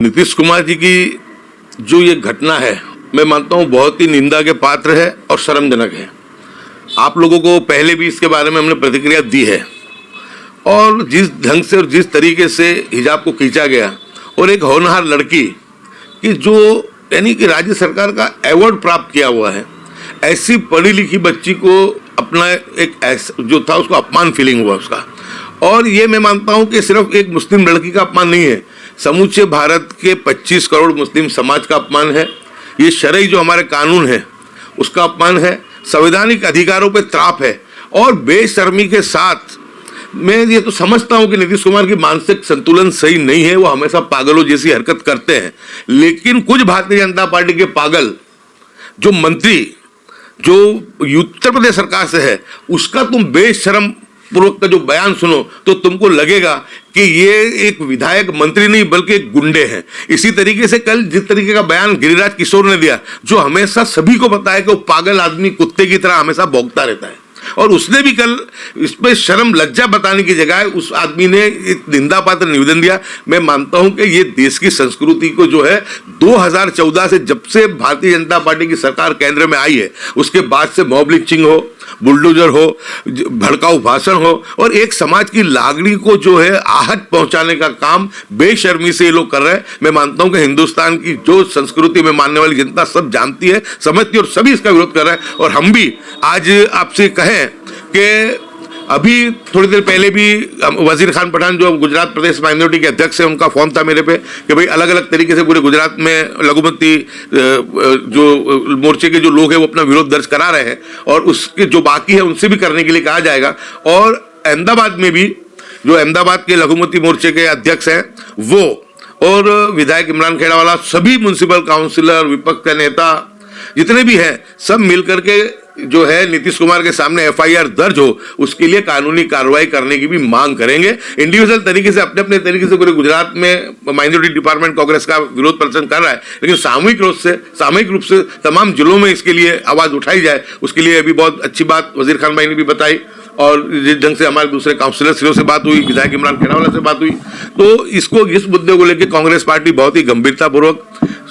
नीतीश कुमार जी की जो ये घटना है, मैं मानता हूँ बहुत ही निंदा के पात्र है और शर्मजनक है। आप लोगों को पहले भी इसके बारे में हमने प्रतिक्रिया दी है और जिस ढंग से और जिस तरीके से हिजाब को खींचा गया और एक होनहार लड़की कि जो यानी कि राज्य सरकार का अवार्ड प्राप्त किया हुआ है, ऐसी पढ़ी लिखी बच्ची को अपना एक जो था उसको अपमान फीलिंग हुआ उसका। और ये मैं मानता हूँ कि सिर्फ एक मुस्लिम लड़की का अपमान नहीं है, समूचे भारत के 25 करोड़ मुस्लिम समाज का अपमान है। ये शरई जो हमारे कानून है उसका अपमान है, संवैधानिक अधिकारों पे त्राप है और बेशर्मी के साथ मैं ये तो समझता हूं कि नीतीश कुमार की मानसिक संतुलन सही नहीं है, वो हमेशा पागलों जैसी हरकत करते हैं। लेकिन कुछ भारतीय जनता पार्टी के पागल जो मंत्री जो उत्तर प्रदेश सरकार से है, उसका तुम बेशर्म पूर्वक का जो बयान सुनो तो तुमको लगेगा कि ये एक विधायक मंत्री नहीं बल्कि एक गुंडे हैं। इसी तरीके से कल जिस तरीके का बयान गिरिराज किशोर ने दिया, जो हमेशा सभी को पता है कि वो पागल आदमी कुत्ते की तरह हमेशा भौंकता रहता है, और उसने भी कल इस पर शर्म लज्जा बताने की जगह उस आदमी ने एक निंदा पात्र निवेदन दिया। मैं मानता हूं कि ये देश की संस्कृति को जो है 2014 से जब से भारतीय जनता पार्टी की सरकार केंद्र में आई है उसके बाद से मॉब लिंचिंग हो, बुलडोजर हो, भड़काऊ भाषण हो और एक समाज की लागणी को जो है आहत पहुंचाने का काम बेशर्मी से ये लोग कर रहे हैं। मैं मानता हूं कि हिंदुस्तान की जो संस्कृति में मानने वाली जनता सब जानती है, समझती है और सभी इसका विरोध कर रहे हैं। और हम भी आज आपसे कहें कि अभी थोड़ी देर पहले भी वजीर खान पठान जो गुजरात प्रदेश माइनॉरिटी के अध्यक्ष है, उनका फोन था मेरे पे कि भाई अलग अलग तरीके से पूरे गुजरात में लघुमती जो मोर्चे के जो लोग हैं वो अपना विरोध दर्ज करा रहे हैं और उसके जो बाकी है उनसे भी करने के लिए कहा जाएगा। और अहमदाबाद में भी जो अहमदाबाद के लघुमती मोर्चे के अध्यक्ष हैं वो और विधायक इमरान खेड़ावाला, सभी म्युनिसिपल काउंसिलर, विपक्ष के नेता जितने भी हैं, सब मिलकर के जो है नीतीश कुमार के सामने एफआईआर दर्ज हो, उसके लिए कानूनी कार्रवाई करने की भी मांग करेंगे। इंडिविजुअल तरीके से अपने अपने तरीके से पूरे गुजरात में माइनॉरिटी डिपार्टमेंट कांग्रेस का विरोध प्रदर्शन कर रहा है, लेकिन सामूहिक रूप से तमाम जिलों में इसके लिए आवाज उठाई जाए, उसके लिए अभी बहुत अच्छी बात वजीर खान भाई ने भी बताई। और जिस ढंग से हमारे दूसरे काउंसिलर से बात हुई, विधायक इमरान खेड़ावाला से बात हुई, तो इस मुद्दे को लेकर कांग्रेस पार्टी बहुत ही गंभीरतापूर्वक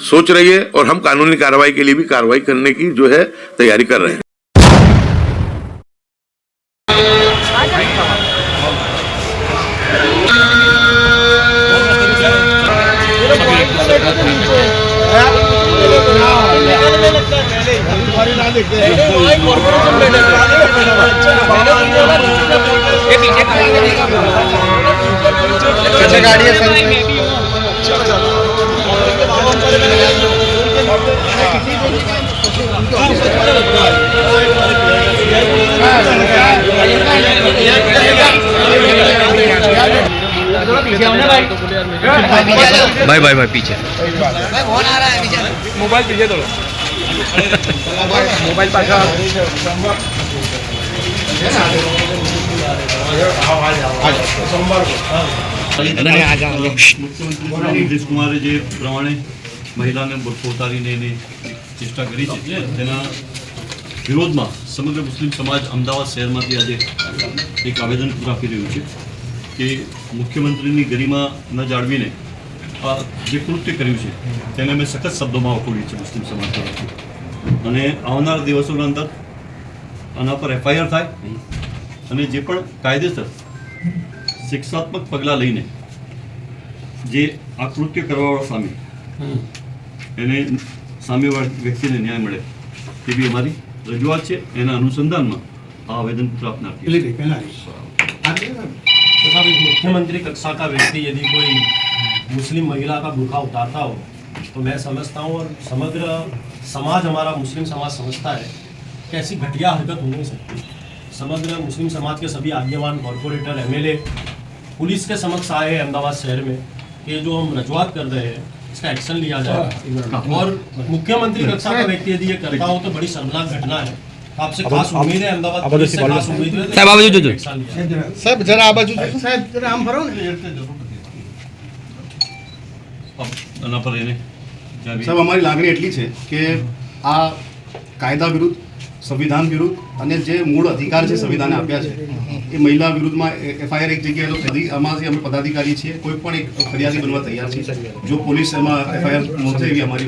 सोच रही है और हम कानूनी कार्रवाई के लिए भी कार्रवाई करने की जो है तैयारी कर रहे हैं। भाई भाई भाई पीछे फोन आ रहा है पीछे, मोबाइल पीछे थोड़ा मोबाइल पास मुख्यमंत्री નીતિશ કુમારે જે પ્રમાણે મહિલાને બરફો ઉતારીને એની ચેષ્ટા કરી છે તેના વિરોધમાં સમગ્ર મુસ્લિમ સમાજ અમદાવાદ શહેરમાંથી આજે એક આવેદન રાખી રહ્યું છે કે મુખ્યમંત્રીની ગરિમા ન જાળવીને જે કૃત્ય કર્યું છે તેને અમે સખત શબ્દોમાં વખોડીએ છીએ મુસ્લિમ સમાજ તરફથી, અને આવનાર દિવસોના અંદર આના પર એફઆઈઆર થાય અને જે પણ કાયદેસર શિક્ષાત્મક પગલાં લઈને જે આ કૃત્ય કરવાવાળા સામે એને સામેવાળી વ્યક્તિને ન્યાય મળે તેવી અમારી રજૂઆત છે। એના અનુસંધાનમાં આ આવેદનપત્ર આપનાર मुख्यमंत्री कक्षा का व्यक्ति यदि कोई मुस्लिम महिला का बुर्का उतारता हो तो मैं समझता हूँ और समग्र समाज हमारा मुस्लिम समाज समझता है कि ऐसी घटिया हरकत हो नहीं सकती। समग्र मुस्लिम समाज के सभी आगेवान, कॉरपोरेटर, एमएलए पुलिस के समक्ष आए हैं अहमदाबाद शहर में कि जो हम रजूआत कर रहे हैं इसका एक्शन लिया जाए, और मुख्यमंत्री कक्षा का व्यक्ति यदि ये करता हो तो बड़ी शर्मनाक घटना है। आपसे खास उम्मीद है, अहमदाबाद पुलिस से खास उम्मीद है। साहब आवाज जो साहब जरा आवाज साहब जरा आम भरो ने આના પર એને સાહેબ અમારી લાગણી એટલી છે કે આ કાયદા વિરુદ્ધ સંવિધાન વિરુદ્ધ અને જે મૂળ અધિકાર છે સંવિધાને આપ્યા છે એ મહિલા વિરુદ્ધમાં એફઆઈઆર એક જગ્યાએ આમાંથી અમે પદાધિકારી છીએ, કોઈ પણ એક ફરિયાદી બનવા તૈયાર છીએ. જો પોલીસ એમાં એફઆઈઆર નોંધે એવી અમારી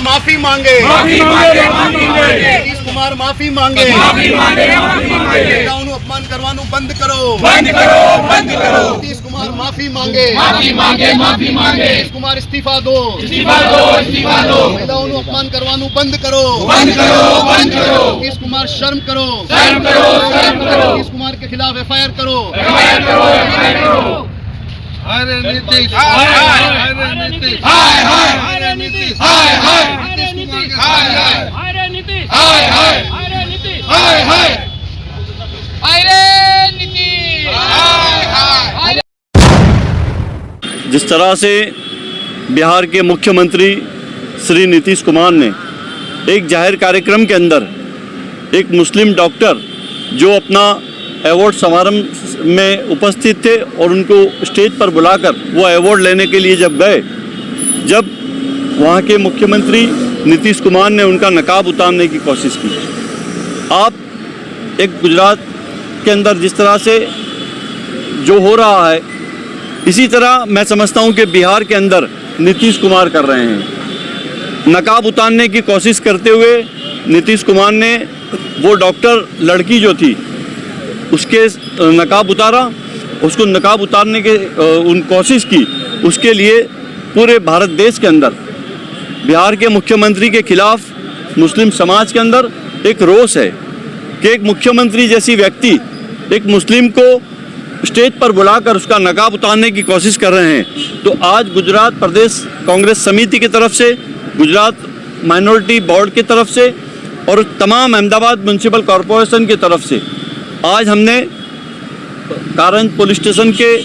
माफी मांगे, नीतीश कुमार माफी मांगे, महिलाओं अपमान करवानू बंद करो, नीतीश कुमार माफी मांगे, नीतीश कुमार इस्तीफा दो, महिलाओं अपमान करवानू बंद करो, नीतीश कुमार शर्म करो, नीतीश कुमार के खिलाफ एफआईआर करो. अरे नीतीश, अरे नीतीश, अरे नीतीश, जिस तरह से बिहार के मुख्यमंत्री श्री नीतीश कुमार ने एक जाहिर कार्यक्रम के अंदर एक मुस्लिम डॉक्टर जो अपना अवार्ड समारोह में उपस्थित थे और उनको स्टेज पर बुलाकर वो अवार्ड लेने के लिए जब गए, जब वहाँ के मुख्यमंत्री नीतीश कुमार ने उनका नकाब उतारने की कोशिश की. आप एक गुजरात के अंदर जिस तरह से जो हो रहा है, इसी तरह मैं समझता हूँ कि बिहार के अंदर नीतीश कुमार कर रहे हैं. नकाब उतारने की कोशिश करते हुए नीतीश कुमार ने वो डॉक्टर लड़की जो थी उसके नकाब उतारा, उसको नकाब उतारने के उन कोशिश की. उसके लिए पूरे भारत देश के अंदर बिहार के मुख्यमंत्री के खिलाफ मुस्लिम समाज के अंदर एक रोष है कि एक मुख्यमंत्री जैसी व्यक्ति एक मुस्लिम को स्टेज पर बुलाकर उसका नकाब उतारने की कोशिश कर रहे हैं. तो आज गुजरात प्रदेश कांग्रेस समिति की तरफ से, गुजरात माइनॉरिटी बोर्ड की तरफ से और तमाम अहमदाबाद म्यूनसिपल कॉरपोरेशन की तरफ से आज हमने कारंज पुलिस स्टेशन के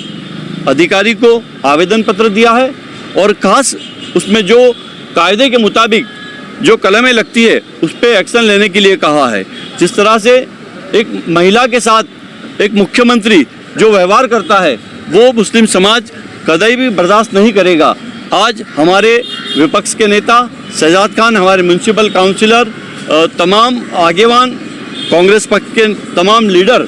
अधिकारी को आवेदन पत्र दिया है और खास उसमें जो कायदे के मुताबिक जो कलमें लगती है उस पर एक्शन लेने के लिए कहा है. जिस तरह से एक महिला के साथ एक मुख्यमंत्री जो व्यवहार करता है वो मुस्लिम समाज कतई भी बर्दाश्त नहीं करेगा. आज हमारे विपक्ष के नेता शहजाद खान, हमारे म्यूनसिपल काउंसिलर, तमाम आगेवान, कांग्रेस पक्ष के तमाम लीडर,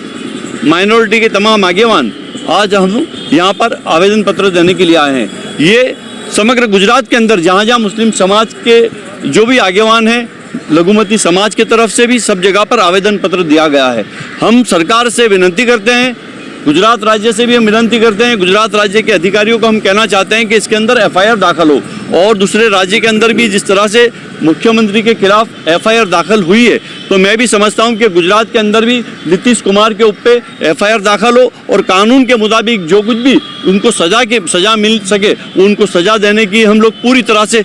माइनॉरिटी के तमाम आगेवान आज हम यहाँ पर आवेदन पत्र देने के लिए आए हैं. ये समग्र गुजरात के अंदर जहाँ जहाँ मुस्लिम समाज के जो भी आगेवान हैं, लघुमती समाज की तरफ से भी सब जगह पर आवेदन पत्र दिया गया है. हम सरकार से विनती करते हैं, गुजरात राज्य से भी हम विनती करते हैं, गुजरात राज्य के अधिकारियों को हम कहना चाहते हैं कि इसके अंदर एफआईआर दाखिल हो. और दूसरे राज्य के अंदर भी जिस तरह से मुख्यमंत्री के खिलाफ एफआईआर दाखिल हुई है, तो मैं भी समझता हूं कि गुजरात के अंदर भी नीतीश कुमार के ऊपर एफआईआर दाखिल हो और कानून के मुताबिक जो कुछ भी उनको सज़ा मिल सके उनको सज़ा देने की हम लोग पूरी तरह से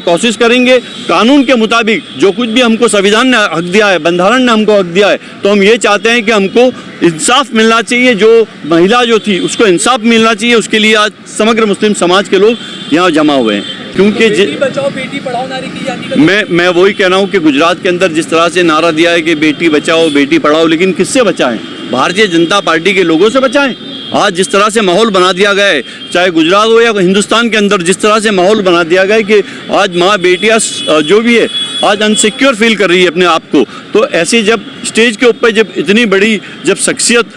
कोशिश करेंगे. कानून के मुताबिक जो कुछ भी हमको संविधान ने हक दिया है, बंधारण ने हमको हक दिया है, तो हम ये चाहते हैं कि हमको इंसाफ मिलना चाहिए. जो महिला जो थी उसको इंसाफ मिलना चाहिए. उसके लिए आज समग्र मुस्लिम समाज के लोग यहाँ जमा हुए हैं. क्योंकि बेटी बचाओ बेटी पढ़ाओ नारे की जाती है. मैं वही कह रहा हूँ कि गुजरात के अंदर जिस तरह से नारा दिया है कि बेटी बचाओ बेटी पढ़ाओ, लेकिन किससे बचाएं? भारतीय जनता पार्टी के लोगों से बचाएं. आज जिस तरह से माहौल बना दिया गया है, चाहे गुजरात हो या हिंदुस्तान के अंदर जिस तरह से माहौल बना दिया गया है कि आज माँ बेटियाँ जो भी है आज अनसिक्योर फील कर रही है अपने आप को, तो ऐसे जब स्टेज के ऊपर जब इतनी बड़ी जब शख्सियत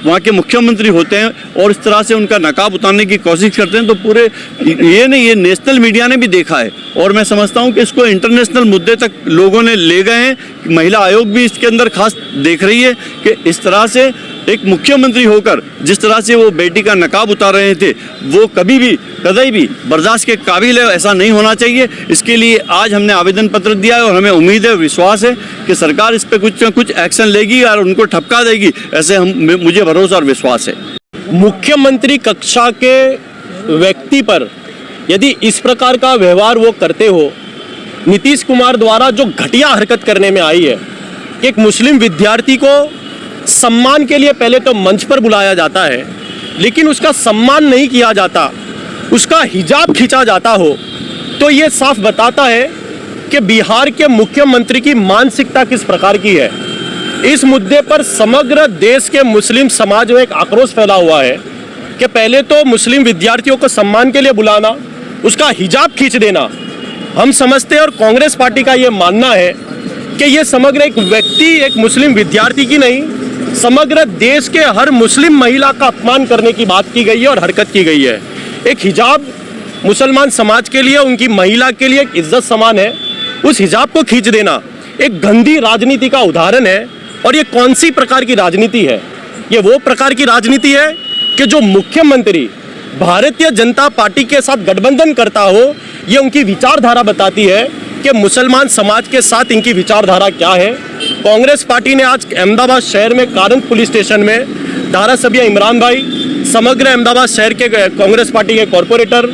वहाँ के मुख्यमंत्री होते हैं और इस तरह से उनका नकाब उतारने की कोशिश करते हैं, तो पूरे ये नेशनल मीडिया ने भी देखा है और मैं समझता हूँ कि इसको इंटरनेशनल मुद्दे तक लोगों ने ले गए हैं। महिला आयोग भी इसके अंदर खास देख रही है कि इस तरह से एक मुख्यमंत्री होकर जिस तरह से वो बेटी का नकाब उतार रहे थे वो कभी भी बर्दाश्त के काबिल है, ऐसा नहीं होना चाहिए। इसके लिए आज हमने आवेदन पत्र दिया है और हमें उम्मीद है, विश्वास है कि सरकार इस पर कुछ न कुछ एक्शन लेगी और उनको ठपका देगी, ऐसे मुझे भरोसा और विश्वास है। मुख्यमंत्री कक्षा के व्यक्ति पर यदि इस प्रकार का व्यवहार वो करते हो, नीतीश कुमार द्वारा जो घटिया हरकत करने में आई है, एक मुस्लिम विद्यार्थी को सम्मान के लिए पहले तो मंच पर बुलाया जाता है, लेकिन उसका सम्मान नहीं किया जाता, उसका हिजाब खींचा जाता हो, तो ये साफ बताता है कि बिहार के मुख्यमंत्री की मानसिकता किस प्रकार की है। इस मुद्दे पर समग्र देश के मुस्लिम समाज में एक आक्रोश फैला हुआ है कि पहले तो मुस्लिम विद्यार्थियों को सम्मान के लिए बुलाना, उसका हिजाब खींच देना, हम समझते हैं और कांग्रेस पार्टी का ये मानना है कि ये समग्र एक व्यक्ति, एक मुस्लिम विद्यार्थी की नहीं, समग्र देश के हर मुस्लिम महिला का अपमान करने की बात की गई है और हरकत की गई है। एक हिजाब मुसलमान समाज के लिए, उनकी महिला के लिए एक इज्जत समान है, उस हिजाब को खींच देना एक गंदी राजनीति का उदाहरण है। और ये कौन सी प्रकार की राजनीति है? ये वो प्रकार की राजनीति है कि जो मुख्यमंत्री भारतीय जनता पार्टी के साथ गठबंधन करता हो, ये उनकी विचारधारा बताती है कि मुसलमान समाज के साथ इनकी विचारधारा क्या है। कांग्रेस पार्टी ने आज अहमदाबाद शहर में कारंज पुलिस स्टेशन में धारासभ्य इमरान भाई, समग्र अहमदाबाद शहर के कांग्रेस पार्टी के कॉरपोरेटर,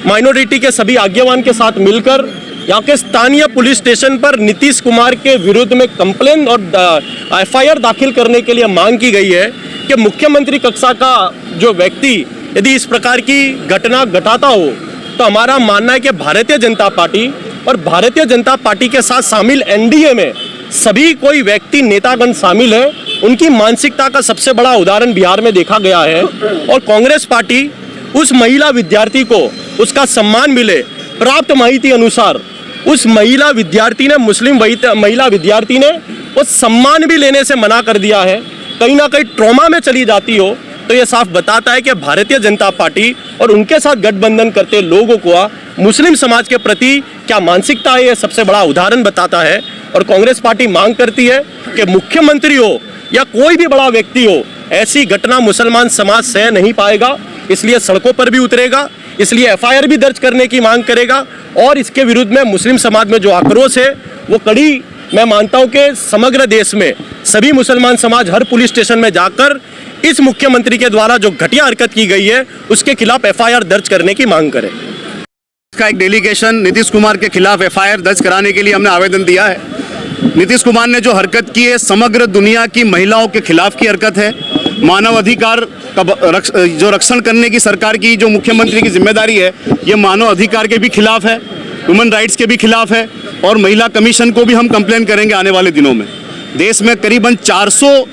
माइनॉरिटी के सभी आगेवान के साथ मिलकर यहाँ के स्थानीय पुलिस स्टेशन पर नीतीश कुमार के विरुद्ध में कंप्लेन और एफआईआर दाखिल करने के लिए मांग की गई है कि मुख्यमंत्री कक्षा का जो व्यक्ति यदि इस प्रकार की घटना घटाता हो, तो हमारा मानना है कि भारतीय जनता पार्टी और भारतीय जनता पार्टी के साथ शामिल एनडीए में सभी कोई व्यक्ति, नेतागण शामिल है, उनकी मानसिकता का सबसे बड़ा उदाहरण बिहार में देखा गया है। और कांग्रेस पार्टी उस महिला विद्यार्थी को उसका सम्मान मिले, प्राप्त माहिती अनुसार उस महिला विद्यार्थी ने, मुस्लिम महिला विद्यार्थी ने वो सम्मान भी लेने से मना कर दिया है, कहीं ना कहीं ट्रॉमा में चली जाती हो, तो ये साफ बताता है कि भारतीय जनता पार्टी और उनके साथ गठबंधन करते लोगों को मुस्लिम समाज के प्रति क्या मानसिकता है, ये सबसे बड़ा उदाहरण बताता है। और कांग्रेस पार्टी मांग करती है कि मुख्यमंत्री हो या कोई भी बड़ा व्यक्ति हो, ऐसी घटना मुसलमान समाज सह नहीं पाएगा, इसलिए सड़कों पर भी उतरेगा, इसलिए एफआईआर भी दर्ज करने की मांग करेगा। और इसके विरुद्ध में मुस्लिम समाज में जो आक्रोश है वो कड़ी, मैं मानता हूं कि समग्र देश में सभी मुसलमान समाज हर पुलिस स्टेशन में जाकर इस मुख्यमंत्री के द्वारा जो घटिया हरकत की गई है उसके खिलाफ एफआईआर दर्ज करने की मांग करें। का एक डेलीगेशन नीतीश कुमार के खिलाफ एफआईआर दर्ज कराने के लिए हमने आवेदन दिया है। नीतीश कुमार ने जो हरकत की है समग्र दुनिया की महिलाओं के खिलाफ की हरकत है। मानव अधिकार का जो रक्षण करने की सरकार की जो मुख्यमंत्री की जिम्मेदारी है, ये मानव अधिकार के भी खिलाफ है, ह्यूमन राइट्स के भी खिलाफ है। और महिला कमीशन को भी हम कंप्लेन करेंगे आने वाले दिनों में। देश में करीबन 400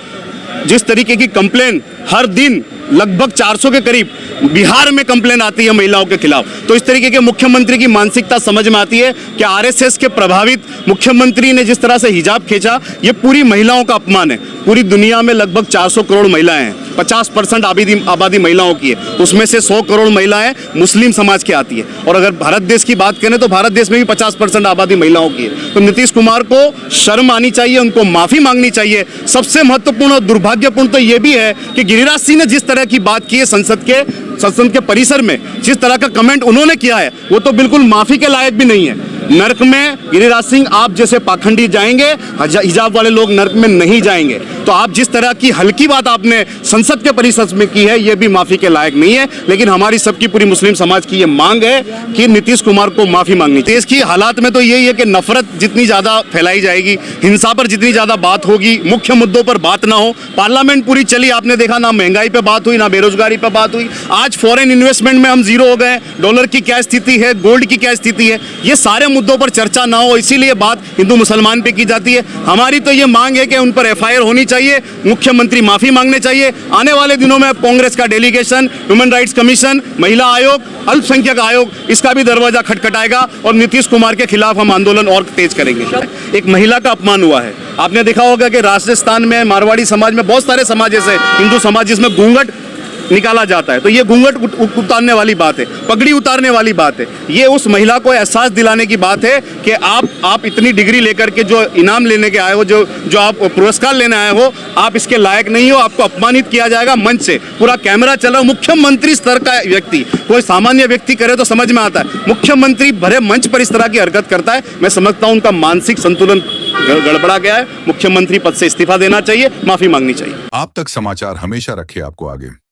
जिस तरीके की कंप्लेन हर दिन लगभग 400 के करीब बिहार में कंप्लेन आती है महिलाओं के खिलाफ, तो इस तरीके के मुख्यमंत्री की मानसिकता समझ में आती है कि आरएसएस के प्रभावित मुख्यमंत्री ने जिस तरह से हिजाब खींचा, ये पूरी महिलाओं का अपमान है। पूरी दुनिया में लगभग 400 करोड़ महिलाएं हैं, 50% आबादी महिलाओं की है, उसमें से 100 करोड़ महिलाएं मुस्लिम समाज की आती है। और अगर भारत देश की बात करें तो भारत देश में भी 50% आबादी महिलाओं की है। तो नीतीश कुमार को शर्म आनी चाहिए, उनको माफी मांगनी चाहिए। सबसे महत्वपूर्ण और दुर्भाग्यपूर्ण तो ये भी है कि गिरिराज सिंह ने जिस तरह की बात की है संसद के परिसर में, जिस तरह का कमेंट उन्होंने किया है, वो तो बिल्कुल माफी के लायक भी नहीं है। नर्क में गिरिराज सिंह आप जैसे पाखंडी जाएंगे, हिजाब वाले लोग नर्क में नहीं जाएंगे। तो आप जिस तरह की हल्की बात आपने संसद के परिसर में की है, ये भी माफी के लायक नहीं है। लेकिन हमारी सबकी पूरी मुस्लिम समाज की ये मांग है कि नीतीश कुमार को माफी मांगनी चाहिए। देश की हालात में तो यही है कि नफरत जितनी ज्यादा फैलाई जाएगी, हिंसा पर जितनी ज्यादा बात होगी, मुख्य मुद्दों पर बात ना हो। पार्लियामेंट पूरी चली, आपने देखा ना महंगाई पे बात हुई, ना बेरोजगारी पे बात हुई। आज फॉरेन इन्वेस्टमेंट में हम जीरो हो गए, डॉलर की क्या स्थिति है, गोल्ड की क्या स्थिति है, ये सारे मुद्दों पर चर्चा ना हो, इसीलिए बात हिंदू मुसलमान पे की जाती है। हमारी तो ये मांग है कि उन पर एफआईआर होनी चाहिए, मुख्यमंत्री माफी मांगने चाहिए। आने वाले दिनों में कांग्रेस का डेलीगेशन, ह्यूमन राइट्स कमीशन, महिला आयोग, अल्पसंख्यक आयोग, इसका भी दरवाजा खटखटाएगा और नीतीश कुमार के खिलाफ हम आंदोलन और तेज करेंगे। एक महिला का अपमान हुआ है। आपने देखा होगा कि राजस्थान में, मारवाड़ी समाज में, बहुत सारे समाज ऐसे, हिंदू समाज जिसमें घूंघट निकाला जाता है, तो ये घूंघट उतारने वाली बात है, पगड़ी उतारने वाली बात है। ये उस महिला को एहसास दिलाने की बात है कि आप इतनी डिग्री लेकर के जो इनाम लेने के आए हो, जो आप पुरस्कार लेने आए हो, आप इसके लायक नहीं हो, आपको अपमानित किया जाएगा मंच से। पूरा कैमरा चला, मुख्यमंत्री स्तर का व्यक्ति, कोई सामान्य व्यक्ति करे तो समझ में आता है, मुख्यमंत्री भरे मंच पर इस तरह की हरकत करता है। मैं समझता हूं उनका मानसिक संतुलन गड़बड़ा गया है। मुख्यमंत्री पद से इस्तीफा देना चाहिए, माफी मांगनी चाहिए। आप तक समाचार हमेशा रखे आपको आगे।